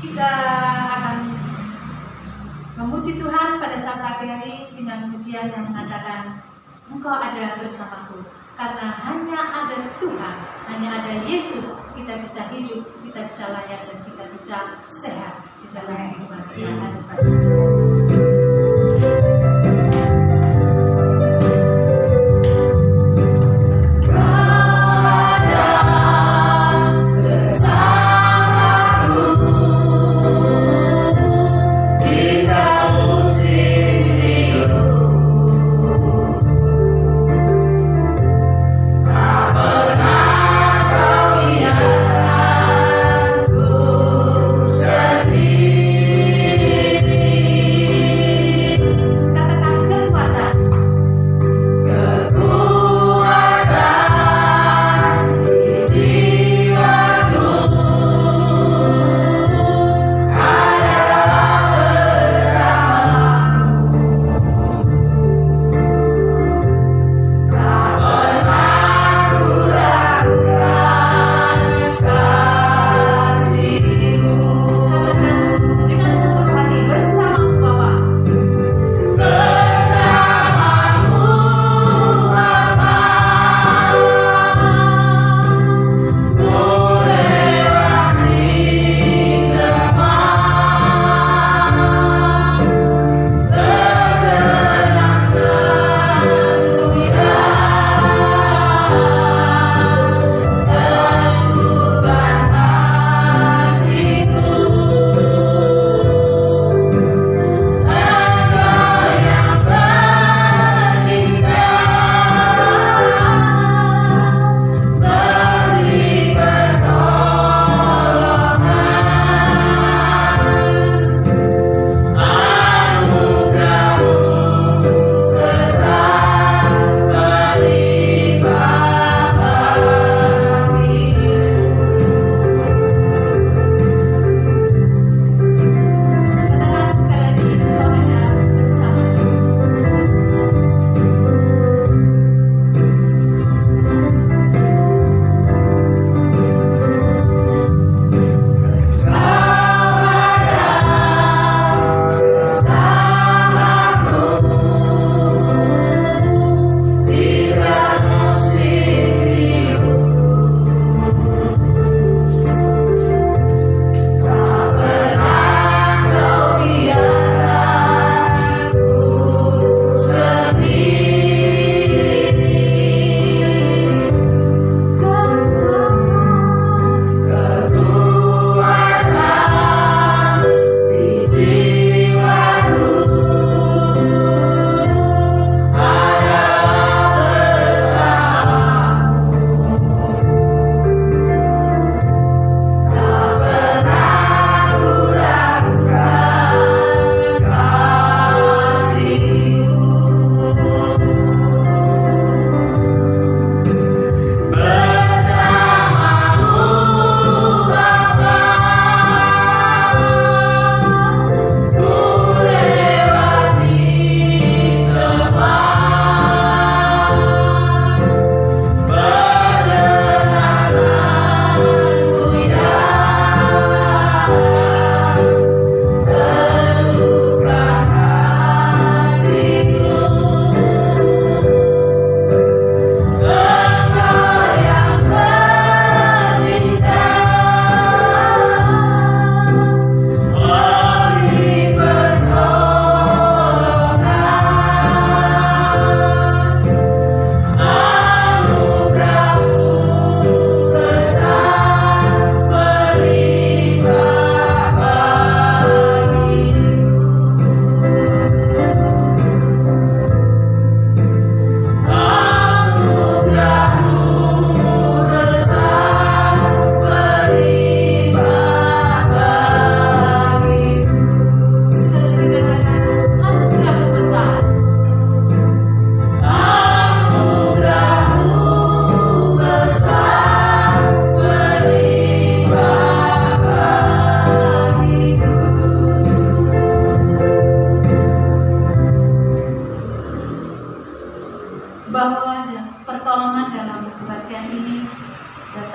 Kita akan memuji Tuhan pada saat pagi hari dengan pujian yang mengatakan, Engkau ada bersamaku. Karena hanya ada Tuhan, hanya ada Yesus, kita bisa hidup, kita bisa layak, dan kita bisa sehat di dalam kehidupan kita hari-hari.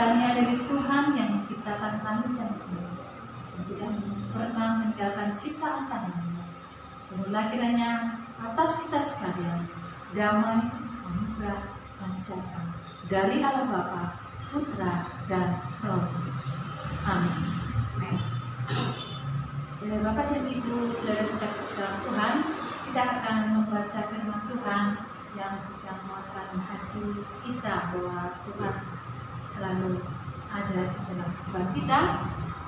datangnya dari Tuhan yang menciptakan langit dan bumi. tidak pernah meninggalkan ciptaan tangannya. Penuhlah kiranya atas kita sekalian damai, anugerah, dan sejahtera dari Allah Bapa, Putra, dan Roh Kudus. Amin. Ya, Bapak dan Ibu, saudara kasih dalam Tuhan, kita akan membaca firman Tuhan yang bisa menguatkan hati kita bahwa Tuhan selalu ada di dalam kehidupan kita,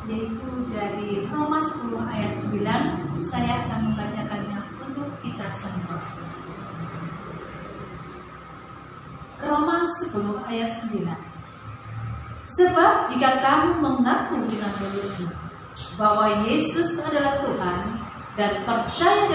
yaitu dari Roma 10 ayat 9. Saya akan membacakannya untuk kita semua. Roma 10 ayat 9. Sebab jika kamu mengaku dengan mulutmu bahwa Yesus adalah Tuhan dan percaya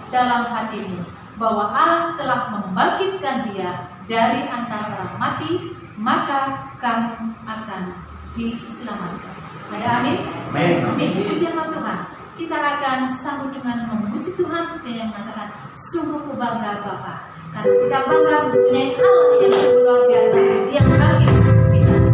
dalam hatimu bahwa Allah telah membangkitkan Dia dari antara orang mati, maka kamu akan diselamatkan. Ada amin? Amin. Puji nama Tuhan. Kita akan sambut dengan memuji Tuhan, yang mengatakan sungguh bangga Bapa, karena kita bangga mempunyai Allah yang luar biasa, yang bagi kita semua. Yesus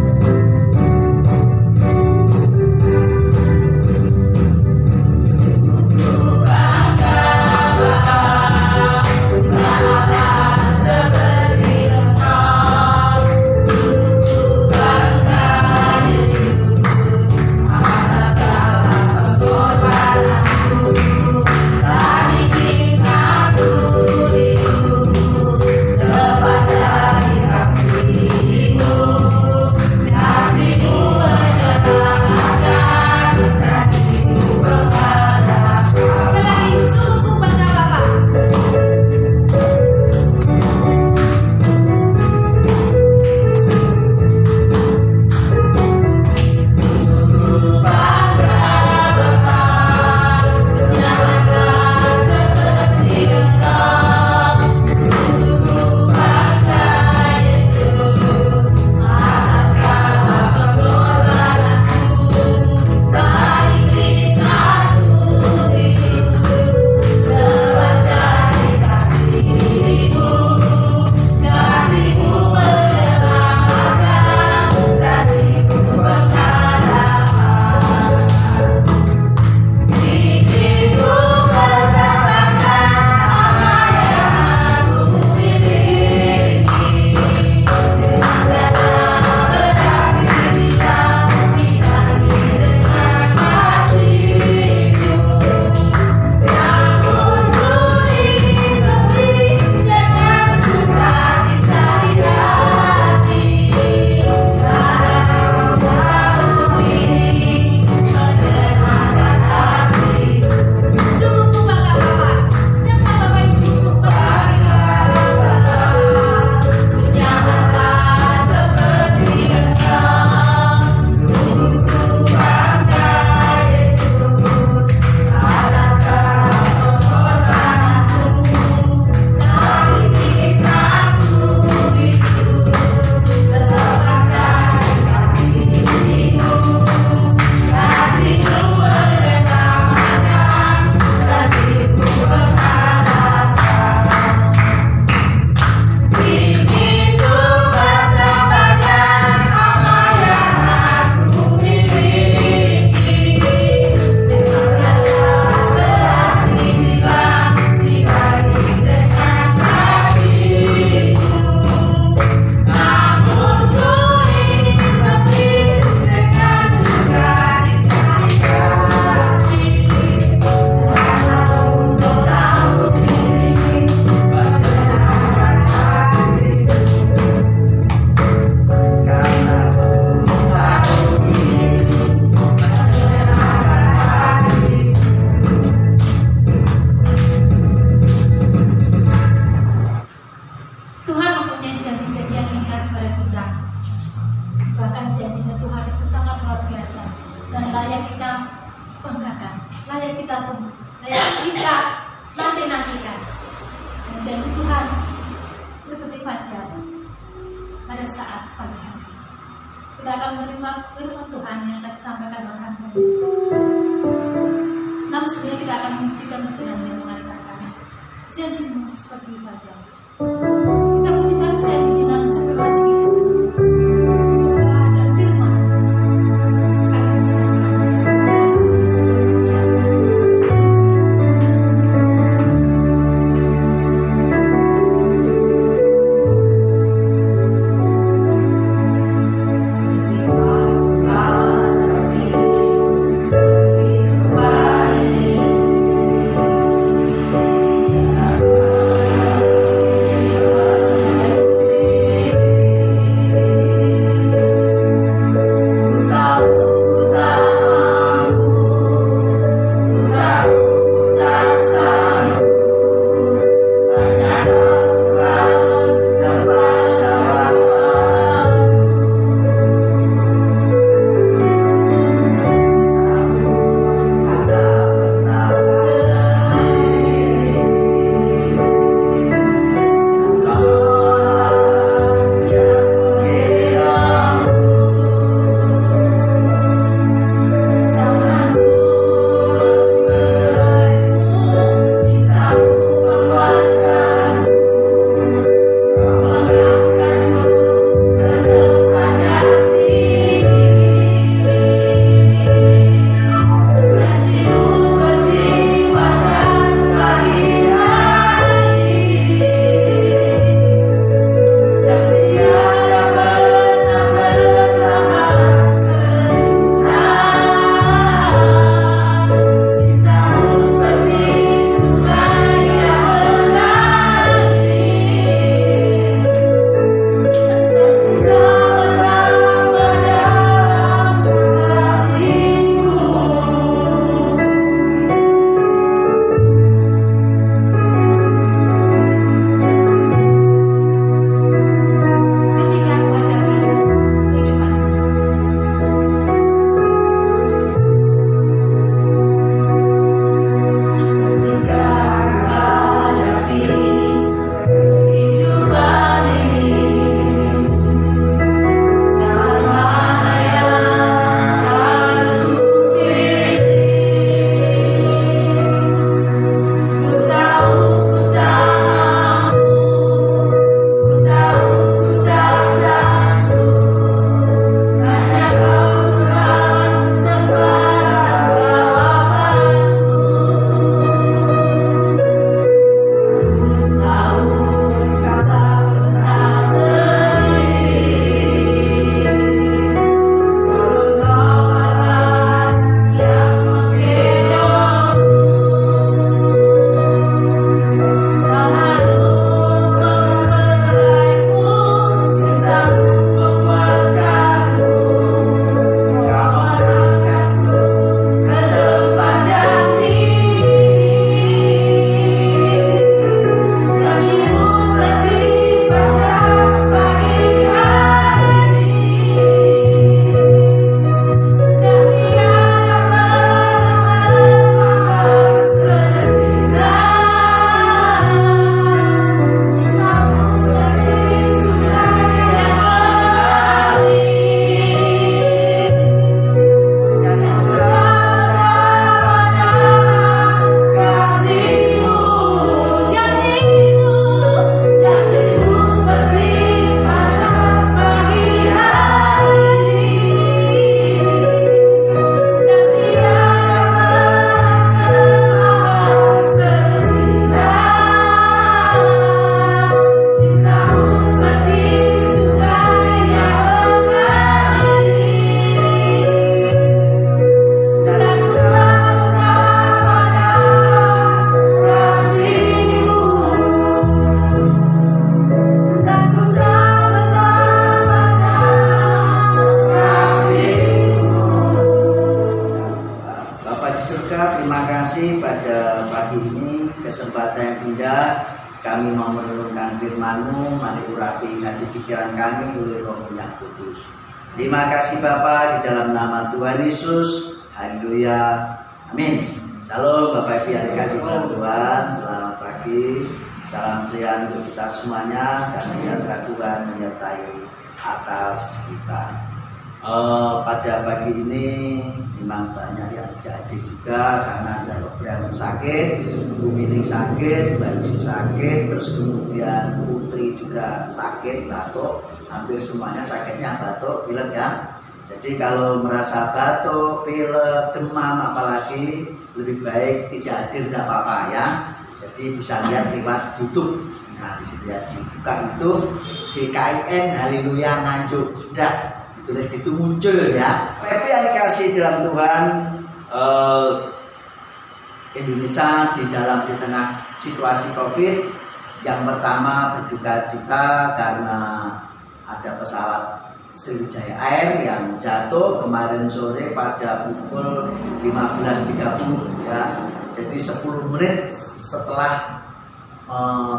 surga, terima kasih pada pagi ini, kesempatan yang indah kami mau menurunkan firman-Mu, mari urapi hati pikiran kami oleh Roh yang Kudus. Terima kasih Bapa, di dalam nama Tuhan Yesus. Haleluya. Amin. Shalom Bapak Ibu yang dikasih Tuhan, selamat pagi. Salam sehat untuk kita semuanya dan sejahtera Tuhan menyertai atas kita. Pada pagi ini memang banyak yang tidak hadir juga karena ada beberapa yang sakit, Bu Mining sakit, Mbak Yusi sakit, terus kemudian Putri juga sakit, batuk, hampir semuanya sakitnya batuk, pilek ya. Jadi kalau merasa batuk, pilek, demam apalagi lebih baik tidak hadir, tidak apa-apa ya. Jadi bisa lihat lewat YouTube. Nah di sini dibuka itu GKIN Haleluya Nganjuk, sudah tulis gitu muncul ya. Bapak yang dikasih dalam Tuhan, Indonesia di tengah situasi COVID, yang pertama berduka cita karena ada pesawat Sriwijaya Air yang jatuh kemarin sore pada pukul 15.30 ya. Jadi 10 menit setelah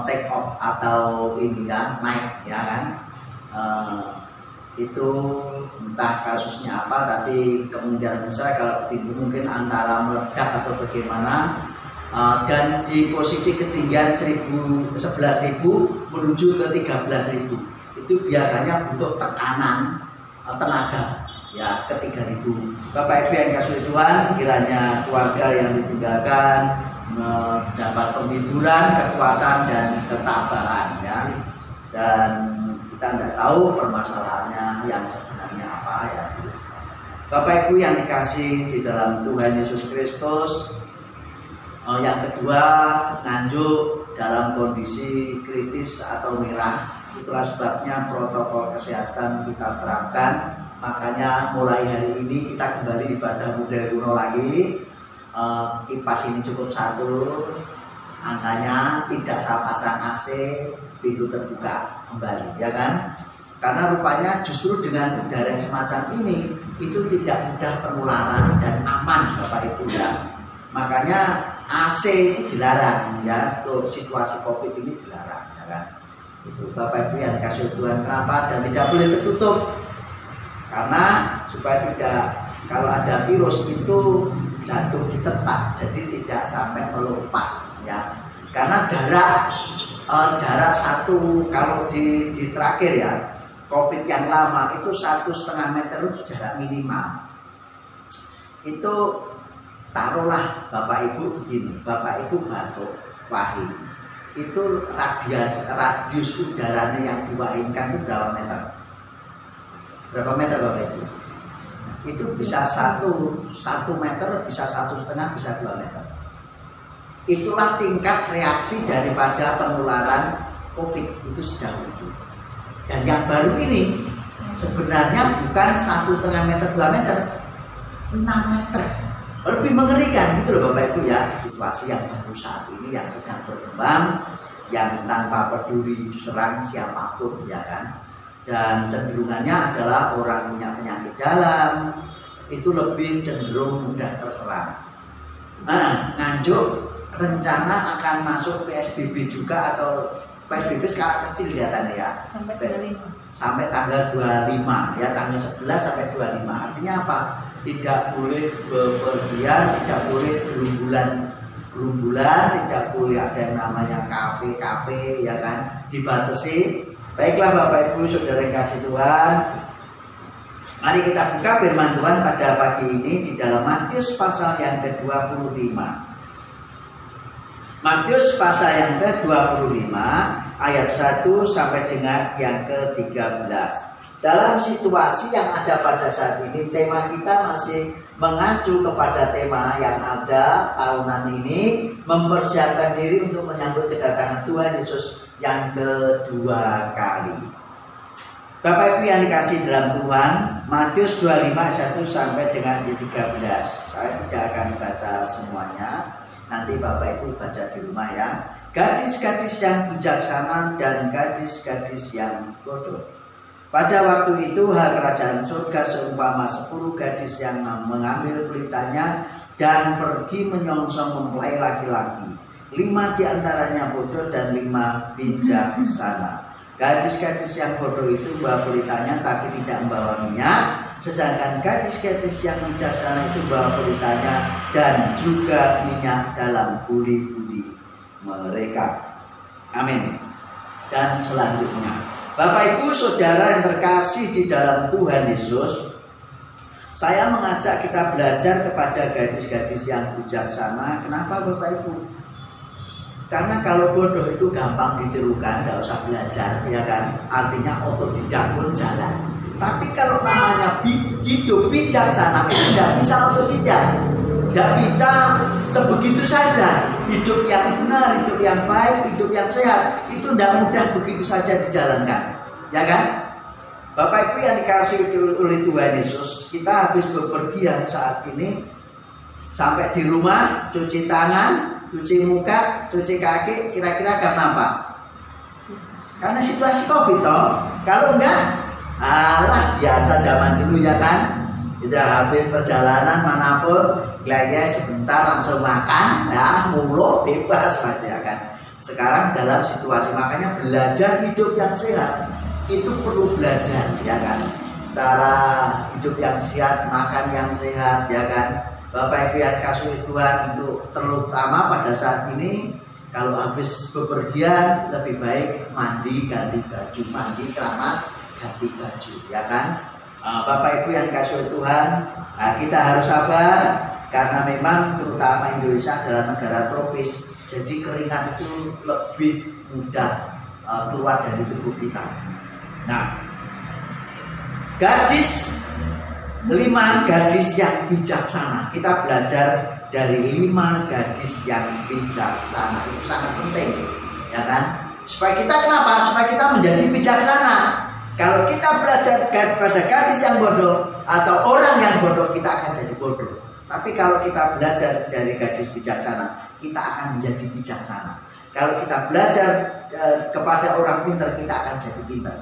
take off atau ini ya, naik ya kan. Itu entah kasusnya apa, tapi kemungkinan besar kalau mungkin antara meledak atau bagaimana, dan di posisi ketinggian 11.000 menuju ke 13.000 itu biasanya butuh tekanan tenaga ya ke 3.000. Bapak Ibu yang kasih Tuhan, kiranya keluarga yang ditinggalkan mendapat penghiburan, kekuatan dan ketabahan ya. Dan kita tidak tahu permasalahannya yang sebenarnya apa ya. Bapak Ibu yang dikasih di dalam Tuhan Yesus Kristus, yang kedua Nganjuk dalam kondisi kritis atau merah. Itulah sebabnya protokol kesehatan kita terapkan. Makanya mulai hari ini kita kembali ibadah model kuno lagi. Kipas ini cukup satu, angkanya tidak pasang AC, pintu terbuka kembali ya kan, karena rupanya justru dengan udara yang semacam ini itu tidak mudah penularan dan aman Bapak Ibu ya. Makanya AC itu dilarang ya, untuk situasi COVID ini dilarang ya kan. Itu Bapak Ibu yang dikasih Tuhan, kenapa? Dan tidak boleh tertutup, karena supaya tidak, kalau ada virus itu jatuh di tempat, jadi tidak sampai melompat ya. Karena jarak satu, kalau di terakhir ya COVID yang lama itu 1,5 meter itu jarak minimal. Itu taruhlah Bapak Ibu begini, Bapak Ibu batuk, wahing, itu radius udaranya yang diwahingkan itu berapa meter? Berapa meter Bapak Ibu? Itu bisa 1 meter, bisa 1,5, bisa 2 meter. Itulah tingkat reaksi daripada penularan COVID itu sejauh itu. Dan yang baru ini sebenarnya bukan 1,5 meter, 2 meter, 6 meter. Lebih mengerikan gitu loh Bapak Ibu ya. Situasi yang baru saat ini yang sedang berkembang, yang tanpa peduli diserang siapapun ya kan. Dan cenderungannya adalah orang punya penyakit dalam itu lebih cenderung mudah terserang. Nganjuk rencana akan masuk PSBB juga, atau PSBB skala kecil kelihatannya ya, sampai tanggal 25 ya, tanggal 11 sampai 25. Artinya apa? Tidak boleh bepergian, tidak boleh gerumbulan, tidak boleh ada yang namanya kafe ya kan, dibatasi. Baiklah Bapak Ibu Saudara yang kasih Tuhan, mari kita buka firman Tuhan pada pagi ini di dalam Matius pasal yang ke-25. Matius pasal yang ke-25 ayat 1 sampai dengan yang ke-13. Dalam situasi yang ada pada saat ini, tema kita masih mengacu kepada tema yang ada tahunan ini, mempersiapkan diri untuk menyambut kedatangan Tuhan Yesus yang kedua kali. Bapak Ibu yang dikasih dalam Tuhan, Matius 25 ayat 1 sampai dengan 13. Saya tidak akan baca semuanya, nanti Bapak Ibu baca di rumah ya. Gadis-gadis yang bijaksana dan gadis-gadis yang bodoh. Pada waktu itu hal kerajaan surga seumpama 10 gadis yang mengambil pelitanya dan pergi menyongsong mempelai laki-laki. 5 diantaranya bodoh dan 5 bijaksana. Gadis-gadis yang bodoh itu bawa beritanya tapi tidak membawa minyak, sedangkan gadis-gadis yang bijaksana itu bawa beritanya dan juga minyak dalam buli-buli mereka. Amin. Dan selanjutnya, Bapak Ibu Saudara yang terkasih di dalam Tuhan Yesus, saya mengajak kita belajar kepada gadis-gadis yang bijaksana. Kenapa Bapak Ibu? Karena kalau bodoh itu gampang ditirukan, tidak usah belajar, ya kan? Artinya otodidak pun jalan. Tapi kalau namanya hidup bijaksana, itu tidak bisa otodidak, tidak bisa sebegitu saja. Hidup yang benar, hidup yang baik, hidup yang sehat, itu tidak mudah begitu saja dijalankan, ya kan? Bapak Ibu yang dikasihi oleh Tuhan Yesus, kita habis bepergian saat ini, sampai di rumah cuci tangan, cuci muka, cuci kaki, kira-kira karena apa? Karena situasi COVID toh. Kalau enggak, alah biasa zaman dulu ya kan. Kita habis perjalanan manapun, ya sebentar langsung makan, ya muluk bebas aja ya kan. Sekarang dalam situasi, makanya belajar hidup yang sehat itu perlu belajar, ya kan. Cara hidup yang sehat, makan yang sehat, ya kan. Bapak Ibu yang kasih Tuhan, untuk terutama pada saat ini kalau habis bepergian lebih baik mandi ganti baju, mandi keramas ganti baju, ya kan. Bapak Ibu yang kasih Tuhan, kita harus sabar karena memang terutama Indonesia adalah negara tropis, jadi keringat itu lebih mudah keluar dari tubuh kita. Nah, gadis 5 gadis yang bijaksana. Kita belajar dari 5 gadis yang bijaksana. Itu sangat penting, ya kan? Supaya kita kenapa? Supaya kita menjadi bijaksana. Kalau kita belajar pada gadis yang bodoh atau orang yang bodoh, kita akan jadi bodoh. Tapi kalau kita belajar dari gadis bijaksana, kita akan menjadi bijaksana. Kalau kita belajar kepada orang pintar, kita akan jadi pintar,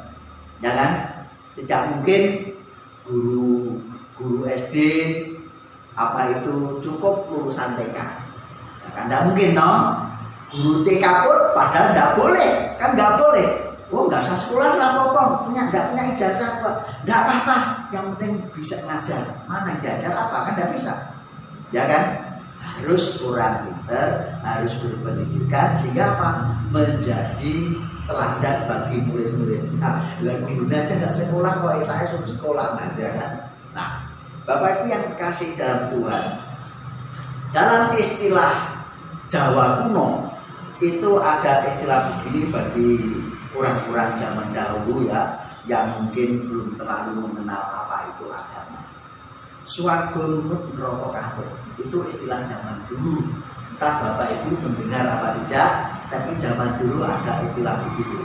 ya kan? Tidak mungkin guru SD apa itu cukup lulusan TK, ya kan? Tidak mungkin toh. Guru TK pun padahal tidak boleh, kan nggak boleh. Oh nggak usah sekolah lah pokok, nggak punya ijazah apa, nggak apa-apa. Yang penting bisa ngajar. Mana yang diajar apa kan nggak bisa, ya kan? Harus orang pintar, harus berpendidikan sehingga apa? Menjadi teladan bagi murid-murid. Nah, gurunya aja nggak sekolah, kok saya suruh sekolah, ya kan? Nah, Bapak Ibu yang dikasih dalam Tuhan, dalam istilah Jawa kuno itu ada istilah begini bagi orang-orang zaman dahulu ya, yang mungkin belum terlalu mengenal apa itu agama. Swarga nurut neraka kafir, itu istilah zaman dulu. Entah Bapak Ibu mendengar apa tidak, tapi zaman dulu ada istilah begitu.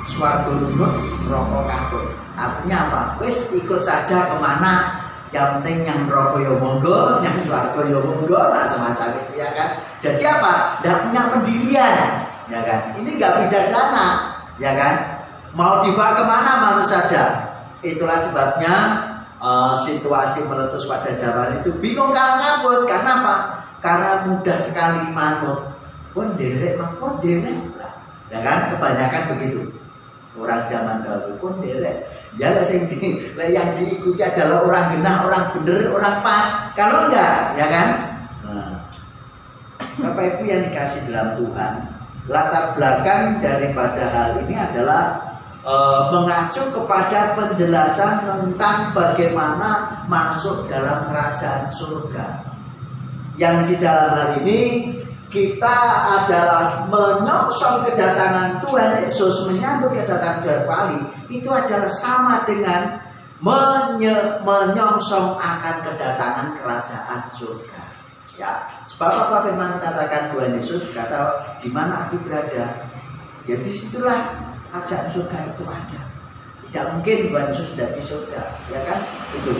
Swarga nurut neraka kafir. Artinya apa? Wis ikut saja kemana, yang penting yang neraka ya monggo, yang swarga ya monggo, nah semacam itu ya kan. Jadi apa? Tidak punya pendirian, ya kan? Ini nggak bijaksana, ya kan? Mau dibawa kemana manut saja. Itulah sebabnya situasi meletus pada zaman itu bingung kalang kabut. Karena apa? Karena mudah sekali manut. Pun derek, ya kan? Kebanyakan begitu. Orang zaman dahulu pun derek. Ya yang diikuti adalah orang genah, orang bener, orang pas. Kalau enggak, ya kan? Nah, Bapak Ibu yang dikasih dalam Tuhan, latar belakang daripada hal ini adalah mengacu kepada penjelasan tentang bagaimana masuk dalam kerajaan surga. Yang di dalam hal ini kita adalah menyongsong kedatangan Tuhan Yesus, menyambut kedatangan Tuhan kembali. Itu adalah sama dengan menyongsong akan kedatangan kerajaan surga. Ya, sebab apa firman katakan Tuhan Yesus kata, di mana aku berada, ya disitulah kerajaan surga itu ada. Tidak mungkin Tuhan Yesus tidak di surga, ya kan? Itu.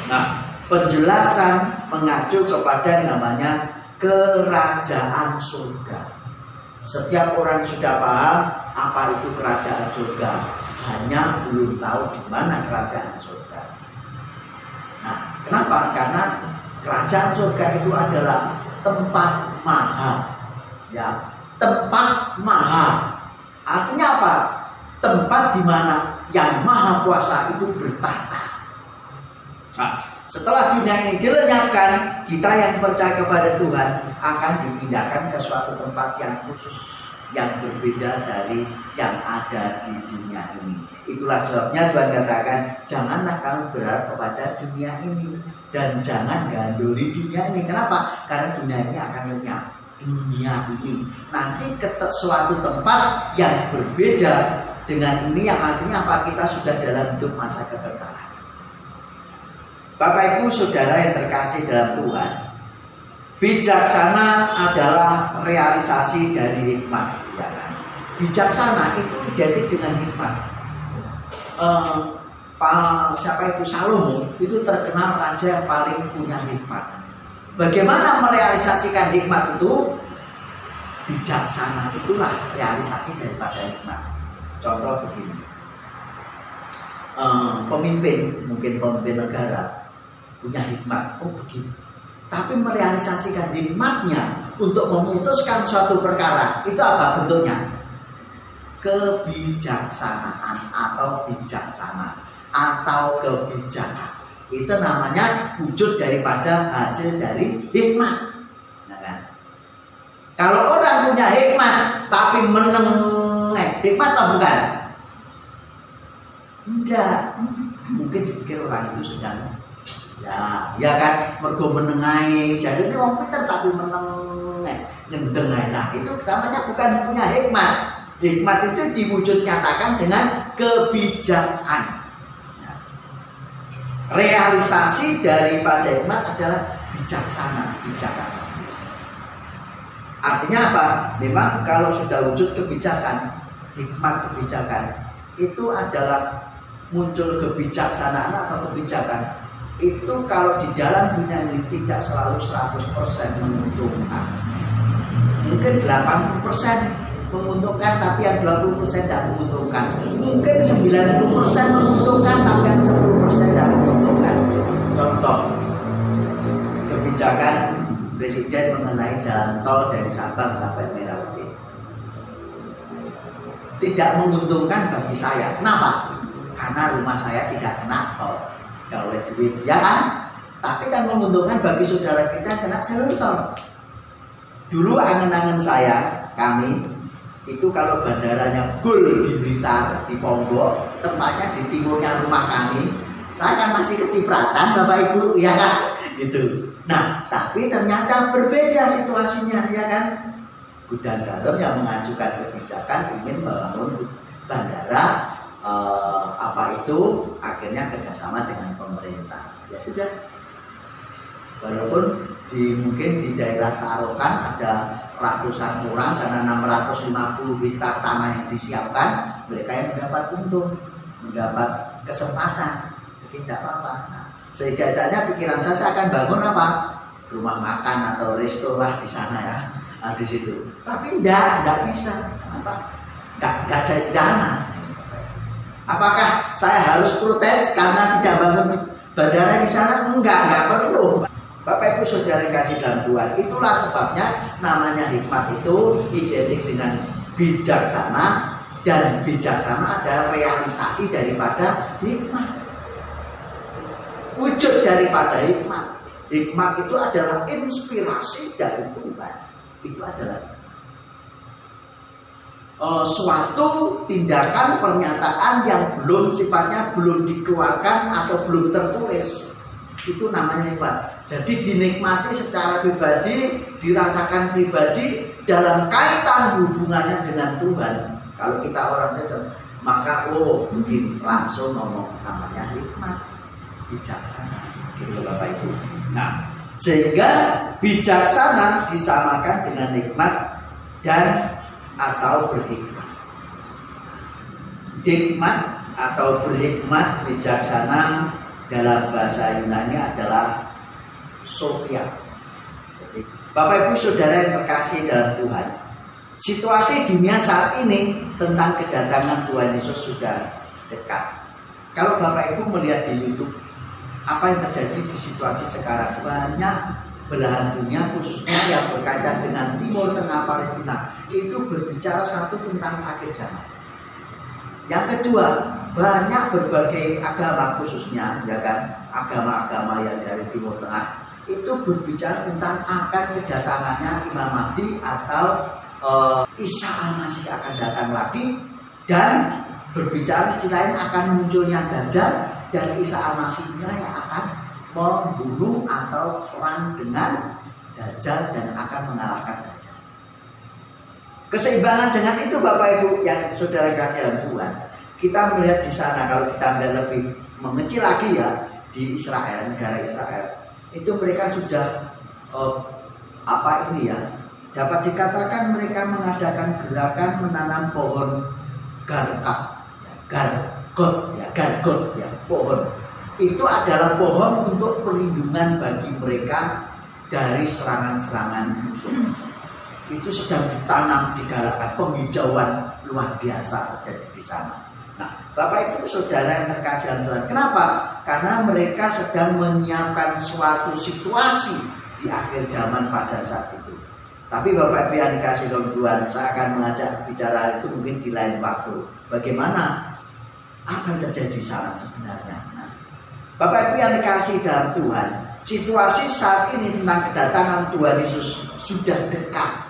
Nah, penjelasan mengacu kepada yang namanya kerajaan surga. Setiap orang sudah paham apa itu kerajaan surga, hanya belum tahu di mana kerajaan surga. Nah, kenapa? Karena Kerajaan surga itu adalah tempat mahal. Ya, tempat mahal. Artinya apa? Tempat di mana yang Maha Kuasa itu bertata. Nah, setelah dunia ini dilenyapkan, kita yang percaya kepada Tuhan akan dipindahkan ke suatu tempat yang khusus, yang berbeda dari yang ada di dunia ini. Itulah sebabnya Tuhan katakan, janganlah kamu berharap kepada dunia ini dan jangan gandoli dunia ini. Kenapa? Karena dunia ini akan lenyap. Dunia ini nanti ke suatu tempat yang berbeda dengan ini, yang artinya apa? Kita sudah dalam hidup masa kekekalan. Bapak Ibu Saudara yang terkasih dalam Tuhan, bijaksana adalah realisasi dari hikmat. Ya kan? Bijaksana itu identik dengan hikmat. Siapa itu? Salomo itu terkenal raja yang paling punya hikmat. Bagaimana merealisasikan hikmat itu? Bijaksana itulah realisasi daripada hikmat. Contoh begini, pemimpin, mungkin pemimpin negara punya hikmat, oh begini, tapi merealisasikan hikmatnya untuk memutuskan suatu perkara, itu apa bentuknya? Kebijaksanaan atau bijaksana atau kebijakan. Itu namanya wujud daripada hasil dari hikmat. Nah, kan? Kalau orang punya hikmat tapi meneng, hikmat atau bukan? Enggak. Mungkin dipikir orang itu sedang ya kan, mergo menengai. Jadi ini orang pintar tapi meneng, nyendengai. Nah, itu namanya bukan punya hikmat. Hikmat itu diwujud nyatakan dengan kebijakan. Realisasi daripada hikmat adalah bijaksana, bijakan. Artinya apa? Memang kalau sudah wujud kebijakan, hikmat kebijakan, itu adalah muncul kebijaksanaan atau kebijakan. Itu kalau di dalam dunia ini tidak selalu 100% menguntungkan. Mungkin 80% menguntungkan, tapi yang 20% tidak menguntungkan. Mungkin 90% menguntungkan, tapi yang 10% tidak menguntungkan. Contoh, kebijakan Presiden mengenai jalan tol dari Sabang sampai Merauke. Tidak menguntungkan bagi saya. Kenapa? Karena rumah saya tidak kena tol, tidak oleh duit, ya kan? Tapi kan menguntungkan bagi saudara kita kena jalur tol. Dulu angen-angen saya, kami itu kalau bandaranya Gul di Blitar, di Ponggok, tempatnya di timurnya rumah kami, saya kan masih kecipratan Bapak Ibu, ya kan? Gitu. Nah, tapi ternyata berbeda situasinya, ya kan? Gudang Garam yang mengajukan kebijakan ingin membangun bandara, akhirnya kerjasama dengan pemerintah. Ya sudah. Walaupun mungkin di daerah Tarokan ada ratusan orang karena 650 hektar tanah yang disiapkan, mereka yang mendapat untung, mendapat kesempatan, jadi tidak apa-apa. Nah, setidaknya pikiran saya akan bangun apa? Rumah makan atau resto lah di sana ya, di situ. Tapi tidak bisa, kenapa? Tidak jais dana. Apakah saya harus protes karena tidak bangun bandara di sana? Enggak perlu. Bapak Ibu Saudara kasih dalam Tuhan, itulah sebabnya namanya hikmat itu identik dengan bijaksana, dan bijaksana adalah realisasi daripada hikmat. Wujud daripada hikmat. Hikmat itu adalah inspirasi dari Tuhan. Itu adalah suatu tindakan pernyataan yang sifatnya belum dikeluarkan atau belum tertulis. Itu namanya hikmat. Jadi dinikmati secara pribadi, dirasakan pribadi dalam kaitan hubungannya dengan Tuhan. Kalau kita orang Kristen, maka mungkin langsung ngomong namanya hikmat, bijaksana, gitu Bapak Ibu. Nah, sehingga bijaksana disamakan dengan hikmat dan atau berhikmat. Hikmat atau berhikmat, bijaksana dalam bahasa Yunani adalah Sophia. Bapak Ibu Saudara yang terkasih dalam Tuhan, situasi dunia saat ini tentang kedatangan Tuhan Yesus sudah dekat. Kalau Bapak Ibu melihat di YouTube, apa yang terjadi di situasi sekarang. Banyak belahan dunia khususnya yang berkaitan dengan Timur Tengah Palestina itu berbicara satu tentang akhir zaman. Yang kedua, banyak berbagai agama khususnya ya kan, agama-agama yang dari Timur Tengah itu berbicara tentang akan kedatangannya Imam Mahdi atau Isa Al-Masih akan datang lagi, dan berbicara di sisi lain akan munculnya Dajjal dan Isa Al-Masih yang akan membunuh atau perang dengan Dajjal dan akan mengalahkan Dajjal. Keseimbangan dengan itu Bapak Ibu yang saudara kasih dalam Tuhan, kita melihat di sana, kalau kita melihat lebih mengecil lagi ya, di Israel, negara Israel, itu mereka sudah dapat dikatakan mereka mengadakan gerakan menanam pohon gargot, pohon. Itu adalah pohon untuk perlindungan bagi mereka dari serangan-serangan musuh. Itu sedang ditanam, digalakan, penghijauan luar biasa terjadi di sana. Nah, Bapak Ibu Saudara yang terkasih dalam Tuhan, kenapa? Karena mereka sedang menyiapkan suatu situasi di akhir zaman pada saat itu. Tapi Bapak Ibu yang dikasih dalam Tuhan, saya akan mengajak bicara itu mungkin di lain waktu. Bagaimana? Apa yang terjadi di sana sebenarnya? Nah, Bapak Ibu yang dikasih dalam Tuhan, situasi saat ini tentang kedatangan Tuhan Yesus sudah dekat.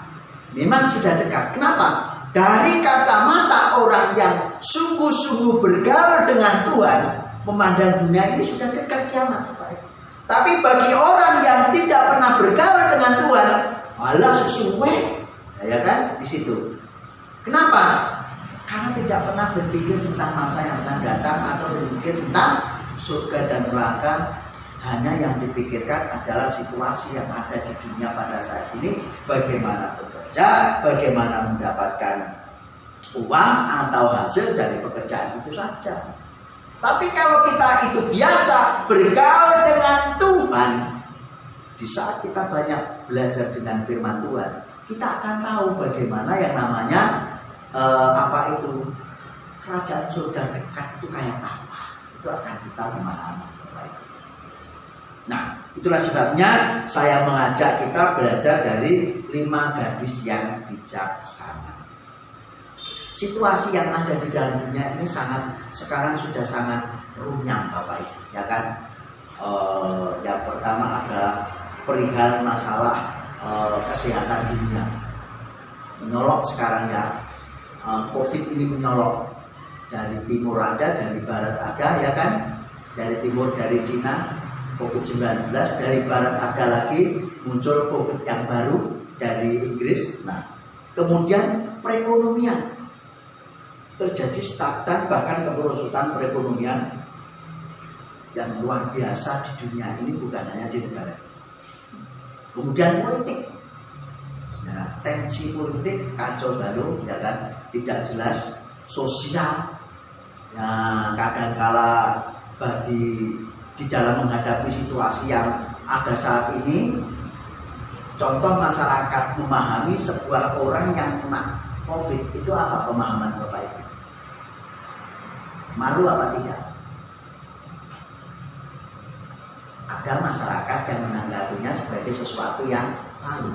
Memang sudah dekat. Kenapa? Dari kacamata orang yang sungguh-sungguh bergaul dengan Tuhan, memandang dunia ini sudah dekat kiamat, Bapak Ibu. Tapi bagi orang yang tidak pernah bergaul dengan Tuhan, malah sesuai, ya kan? Di situ. Kenapa? Karena tidak pernah berpikir tentang masa yang akan datang atau berpikir tentang surga dan neraka. Hanya yang dipikirkan adalah situasi yang ada di dunia pada saat ini, bagaimana bekerja, bagaimana mendapatkan uang atau hasil dari pekerjaan itu saja. Tapi kalau kita itu biasa bergaul dengan Tuhan, di saat kita banyak belajar dengan firman Tuhan, kita akan tahu bagaimana yang namanya kerajaan surga dekat itu kayak apa. Itu akan kita memahami. Nah, itulah sebabnya saya mengajak kita belajar dari 5 gadis yang bijaksana. Situasi yang ada di dalam dunia ini sekarang sudah sangat runyam, Bapak Ibu, ya kan? Yang pertama adalah perihal masalah kesehatan dunia. Menyolok sekarang ya, COVID ini menyolok. Dari timur ada, dari barat ada, ya kan? Dari timur, dari Cina, COVID-19, dari barat ada lagi muncul COVID yang baru dari Inggris. Nah, kemudian perekonomian terjadi stagnan, bahkan kemerosotan perekonomian yang luar biasa di dunia ini, bukan hanya di negara. Kemudian politik, nah, tensi politik kacau balau, ya kan, tidak jelas. Sosial, yang kadangkala di dalam menghadapi situasi yang ada saat ini, contoh masyarakat memahami sebuah orang yang kena COVID itu apa pemahaman Bapak Ibu? Malu apa tidak? Ada masyarakat yang menanggapinya sebagai sesuatu yang malu.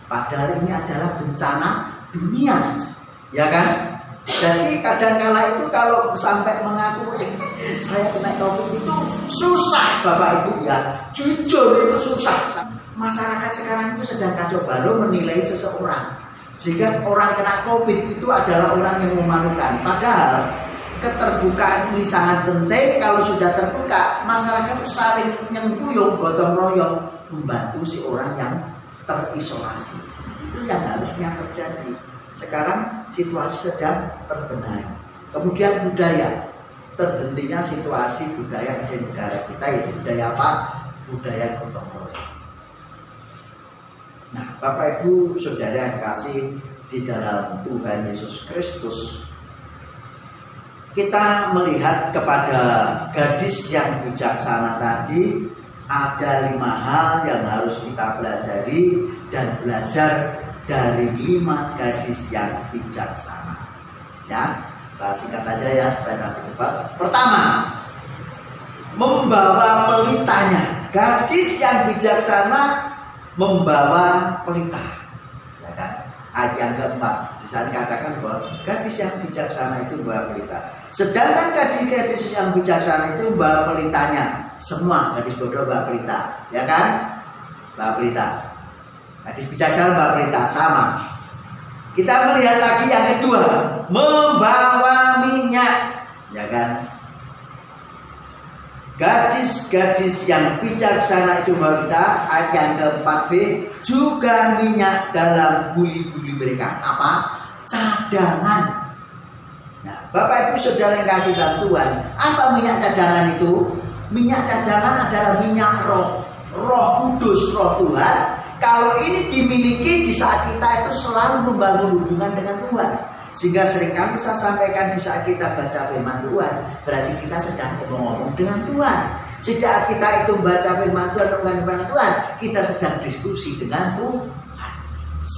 Padahal ini adalah bencana dunia, ya kan? Jadi kadang-kala itu kalau sampai mengaku saya kena COVID itu susah, Bapak Ibu ya. Jujur itu susah. Masyarakat sekarang itu sedang kacau balau menilai seseorang, sehingga orang kena COVID itu adalah orang yang memalukan. Padahal keterbukaan ini sangat penting. Kalau sudah terbuka, masyarakat itu saling nyengkuyung, gotong royong membantu si orang yang terisolasi. Itu yang harusnya terjadi. Sekarang situasi sedang terbenahi. Kemudian budaya, terhentinya situasi budaya di negara kita, yaitu budaya apa? Budaya gotong royong. Nah, Bapak Ibu Saudara yang kasih di dalam Tuhan Yesus Kristus, kita melihat kepada gadis yang bijaksana tadi, ada 5 hal yang harus kita pelajari dan belajar dari 5 gadis yang bijaksana. Ya, saya singkat aja ya supaya lebih cepat. Pertama, membawa pelitanya. Gadis yang bijaksana membawa pelita. Ya kan? Ayat yang keempat di sana katakan bahwa gadis yang bijaksana itu membawa pelita. Sedangkan gadis-gadis yang bijaksana itu membawa pelitanya. Semua gadis bodoh membawa pelita, ya kan? Membawa pelita. Gadis bijaksana membawa pelita, sama. Kita melihat lagi yang kedua, membawa minyak, ya kan? Gadis-gadis yang bijaksana itu membawa pelita. Ayat yang keempat B, juga minyak dalam buli-buli mereka. Apa? Cadangan. Nah, Bapak Ibu Saudara yang kasih dalam Tuhan, apa minyak cadangan itu? Minyak cadangan adalah minyak roh, Roh Kudus, Roh Tuhan. Kalau ini dimiliki di saat kita itu selalu membangun hubungan dengan Tuhan. Sehingga seringkali saya sampaikan di saat kita baca firman Tuhan, berarti kita sedang ngomong dengan Tuhan. Sejak kita itu baca firman Tuhan, dengan firman Tuhan, kita sedang diskusi dengan Tuhan.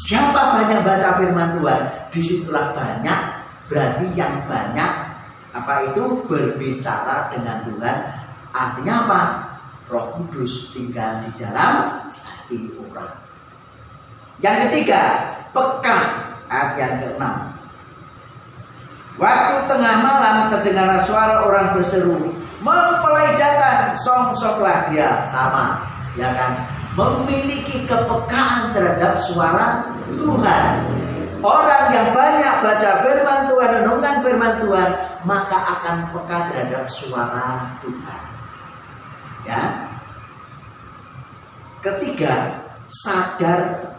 Siapa banyak baca firman Tuhan, disitulah banyak, berarti yang banyak apa itu berbicara dengan Tuhan. Artinya apa? Roh Kudus tinggal di dalam hati orang. Yang ketiga, peka. Ayat yang ke-6. Waktu tengah malam terdengar suara orang berseru, mempelai datang, songsonglah dia. Sama, ya kan? Memiliki kepekaan terhadap suara Tuhan. Orang yang banyak baca firman Tuhan, renungkan firman Tuhan, maka akan peka terhadap suara Tuhan. Ya. Ketiga, sadar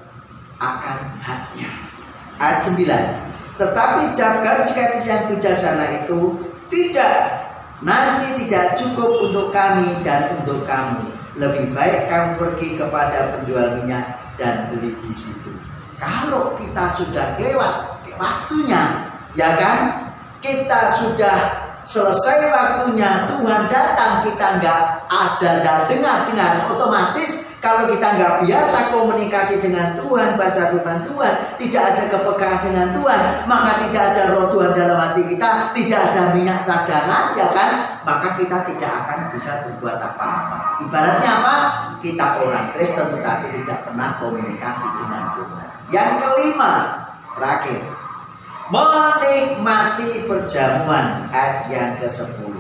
akan haknya. Ayat 9. Tetapi gadis-gadis yang bijaksana itu nanti tidak cukup untuk kami dan untuk kamu. Lebih baik kamu pergi kepada penjual minyak dan beli di situ. Kalau kita sudah lewat waktunya, ya kan? Kita sudah selesai waktunya, Tuhan datang, kita nggak ada dan dengar, otomatis kalau kita nggak biasa komunikasi dengan Tuhan, baca firman Tuhan, tidak ada kepekaan dengan Tuhan, maka tidak ada roh Tuhan dalam hati kita, tidak ada minyak cadangan, ya kan? Maka kita tidak akan bisa berbuat apa-apa. Ibaratnya apa? Kita orang Kristen tetapi tidak pernah komunikasi dengan Tuhan. Yang kelima, terakhir, menikmati perjamuan. Ayat yang ke-10.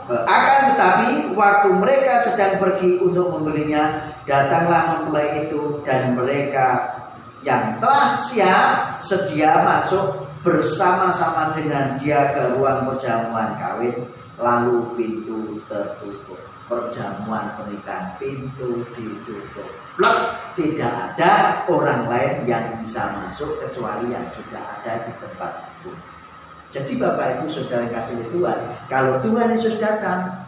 Akan tetapi waktu mereka sedang pergi untuk membelinya, datanglah mempelai itu dan mereka yang telah siap sedia masuk bersama-sama dengan dia ke ruang perjamuan kawin, lalu pintu tertutup. Perjamuan pernikahan, pintu ditutup. Blok, tidak ada orang lain yang bisa masuk kecuali yang sudah ada di tempat itu. Jadi Bapak Ibu Saudara kasih Tuhan, kalau Tuhan Yesus datang,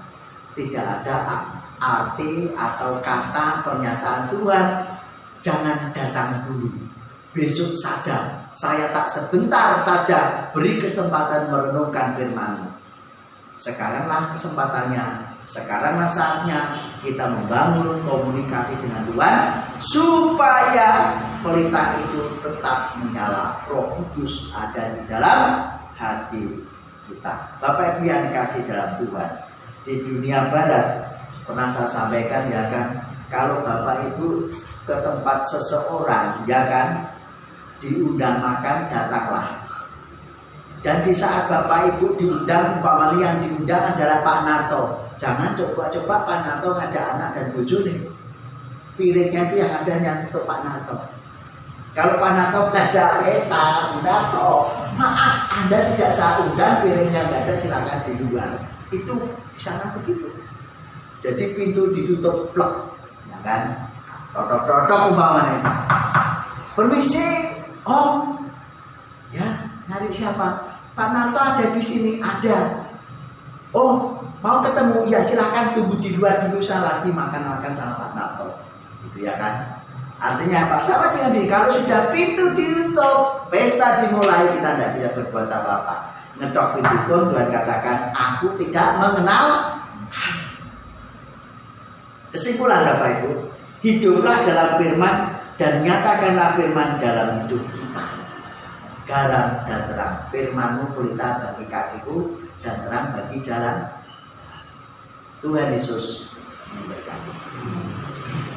tidak ada arti atau kata pernyataan Tuhan, jangan datang dulu, besok saja, saya tak sebentar saja beri kesempatan merenungkan firman-Mu. Sekaranglah kesempatannya, sekaranglah saatnya kita membangun komunikasi dengan Tuhan supaya pelita itu tetap menyala, Roh Kudus ada di dalam hati kita. Bapak Ibu yang dikasih dalam Tuhan, di dunia barat pernah saya sampaikan, ya kan, kalau Bapak Ibu ke tempat seseorang, ya kan, diundang makan, datanglah. Dan di saat Bapak Ibu diundang, umpamanya yang diundang adalah Pak Narto, jangan coba-coba Pak Narto ngajak anak dan bojone. Piringnya itu yang ada yang untuk Pak Narto. Kalau Pak Narto ngajak Pak Narto, maaf, Anda tidak saya undang, piringnya nggak ada, silakan di luar. Itu di sana begitu. Jadi pintu ditutup plek, ya kan? Totok-totok umpamanya. Permisi, Om. Ya, nyari siapa? Pak Narto ada di sini, ada. Oh, mau ketemu? Ya silakan tunggu di luar dulu, saya lagi makan-makan sama Pak Narto. Gitu ya kan? Artinya apa? Sama dengan diri. Kalau sudah pintu ditutup, pesta dimulai, kita tidak bisa berbuat apa-apa. Ngedok pintu pun Tuhan katakan, aku tidak mengenal. Kesimpulan Bapak Ibu, hiduplah dalam firman dan nyatakanlah firman dalam hidup kita. Garam dan terang, firman-Mu pelita bagi kakiku dan terang bagi jalan Tuhan Yesus memberkati.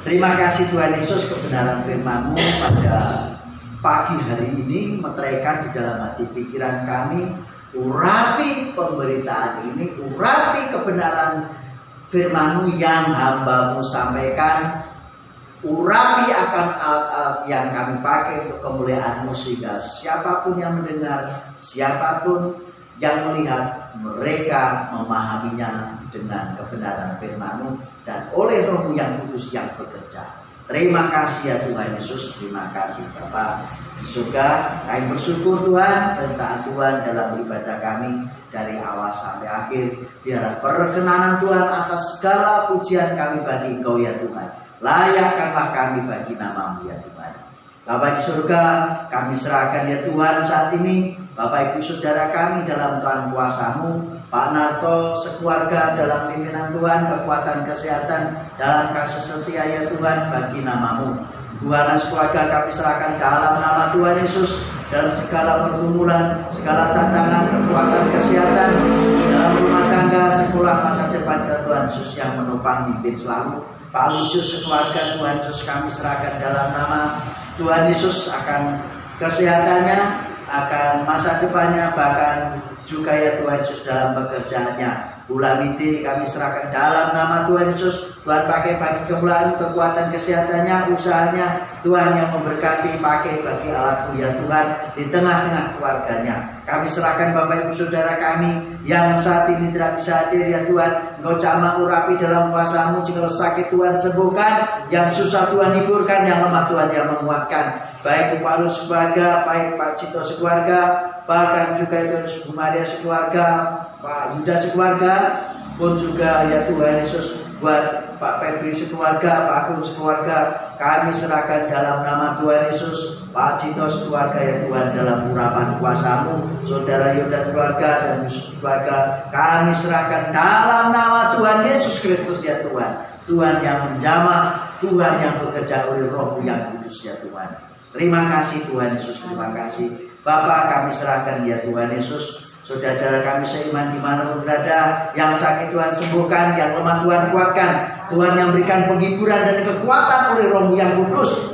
Terima kasih Tuhan Yesus, kebenaran firman-Mu pada pagi hari ini meteraikan di dalam hati pikiran kami. Urapi pemberitaan ini, urapi kebenaran firman-Mu yang hamba-Mu sampaikan, urapi akan alat-alat yang kami pakai untuk kemuliaan-Mu, sehingga siapapun yang mendengar, siapapun yang melihat, mereka memahaminya dengan kebenaran firman-Mu dan oleh Roh-Mu yang kudus yang bekerja. Terima kasih ya Tuhan Yesus, terima kasih Bapa di surga. Kami bersyukur Tuhan tentang Tuhan dalam ibadah kami dari awal sampai akhir. Biarlah perkenanan Tuhan atas segala pujian kami bagi Engkau ya Tuhan. Layakkanlah kami bagi nama-Mu ya Tuhan. Bapa di surga, kami serahkan ya Tuhan saat ini Bapak Ibu Saudara kami dalam Tuhan kuasa-Mu, Pak Narto sekeluarga dalam pimpinan Tuhan, kekuatan kesehatan dalam kasih setia ya Tuhan bagi nama-Mu. Tuhan dan sekeluarga kami serahkan dalam nama Tuhan Yesus, dalam segala pergumulan, segala tantangan, kekuatan kesehatan dalam rumah tangga, sekolah, masa depan ke Tuhan Yesus yang menopang pimpin selalu. Pak Lusius sekeluarga Tuhan Yesus kami serahkan dalam nama Tuhan Yesus, akan kesehatannya, akan masa depannya, bahkan juga ya Tuhan Yesus dalam pekerjaannya. Ulamiti kami serahkan dalam nama Tuhan Yesus. Tuhan pakai bagi kemuliaan, kekuatan kesehatannya, usahanya, Tuhan yang memberkati, pakai bagi alat-Mu ya Tuhan di tengah-tengah keluarganya. Kami serahkan Bapak Ibu Saudara kami yang saat ini tidak bisa hadir ya Tuhan. Engkau jamah urapi dalam kuasa-Mu, jika sakit Tuhan sembuhkan, yang susah Tuhan hiburkan, yang lemah Tuhan yang menguatkan. Baik Pak Lus sekeluarga, baik Pak Cito sekeluarga, bahkan juga itu Bu Maria sekeluarga, Pak Yuda sekeluarga, pun juga ya Tuhan Yesus buat Pak Febri sekeluarga, Pak Agung sekeluarga, kami serahkan dalam nama Tuhan Yesus. Pak Cito sekeluarga ya Tuhan dalam urapan kuasa-Mu, Saudara Yuda keluarga dan Yusuf keluarga, kami serahkan dalam nama Tuhan Yesus Kristus ya Tuhan. Tuhan yang menjamah, Tuhan yang bekerja oleh Roh-Mu yang kudus ya Tuhan. Terima kasih Tuhan Yesus, terima kasih Bapa, kami serahkan ya Tuhan Yesus. Saudara kami seiman dimanapun berada, yang sakit Tuhan sembuhkan, yang lemah Tuhan kuatkan, Tuhan yang berikan penghiburan dan kekuatan oleh Roh-Mu yang kudus.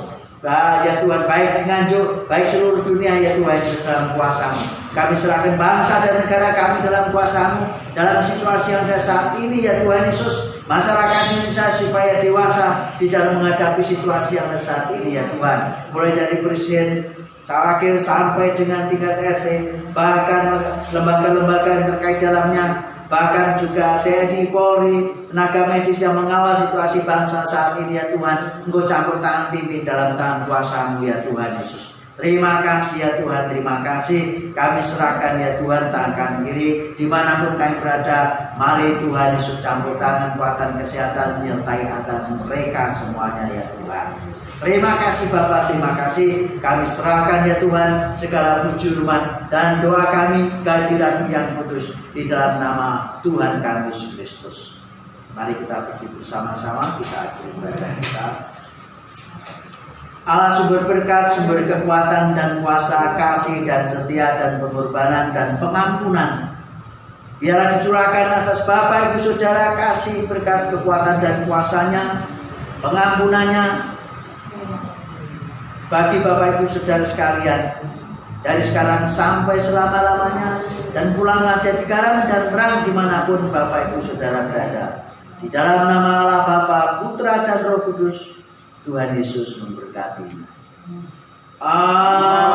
Ya Tuhan, baik di Nganjuk, baik seluruh dunia ya Tuhan Yesus dalam kuasa-Mu. Kami serahkan bangsa dan negara kami dalam kuasa-Mu, dalam situasi yang ada saat ini ya Tuhan Yesus. Masyarakat Indonesia supaya dewasa di dalam menghadapi situasi yang ada saat ini ya Tuhan. Mulai dari Presiden wakil sampai dengan tingkat RT, bahkan lembaga-lembaga yang terkait dalamnya, bahkan juga TNI, Polri, tenaga medis yang mengawal situasi bangsa saat ini ya Tuhan. Engkau campur tangan, pimpin dalam tangan kuasa-Mu ya Tuhan Yesus. Terima kasih ya Tuhan, terima kasih. Kami serahkan ya Tuhan tangan kiri dimanapun kami berada. Mari Tuhan Yesus campur tangan, kuatan kesehatan menyertai atas mereka semuanya ya Tuhan. Terima kasih Bapak, terima kasih. Kami serahkan ya Tuhan segala puji hormat dan doa kami kehadirat yang kudus di dalam nama Tuhan kami Yesus Kristus. Mari kita pergi bersama-sama, kita akhiri ibadah kita. Allah sumber berkat, sumber kekuatan dan kuasa, kasih dan setia dan pengorbanan dan pengampunan, biarlah dicurahkan atas Bapak Ibu Saudara, kasih, berkat, kekuatan dan kuasanya, pengampunannya bagi Bapak Ibu Saudara sekalian dari sekarang sampai selama-lamanya, dan pulanglah jadi garam dan terang dimanapun Bapak Ibu Saudara berada. Di dalam nama Allah Bapa, Putra dan Roh Kudus, Tuhan Yesus memberkati. Amin.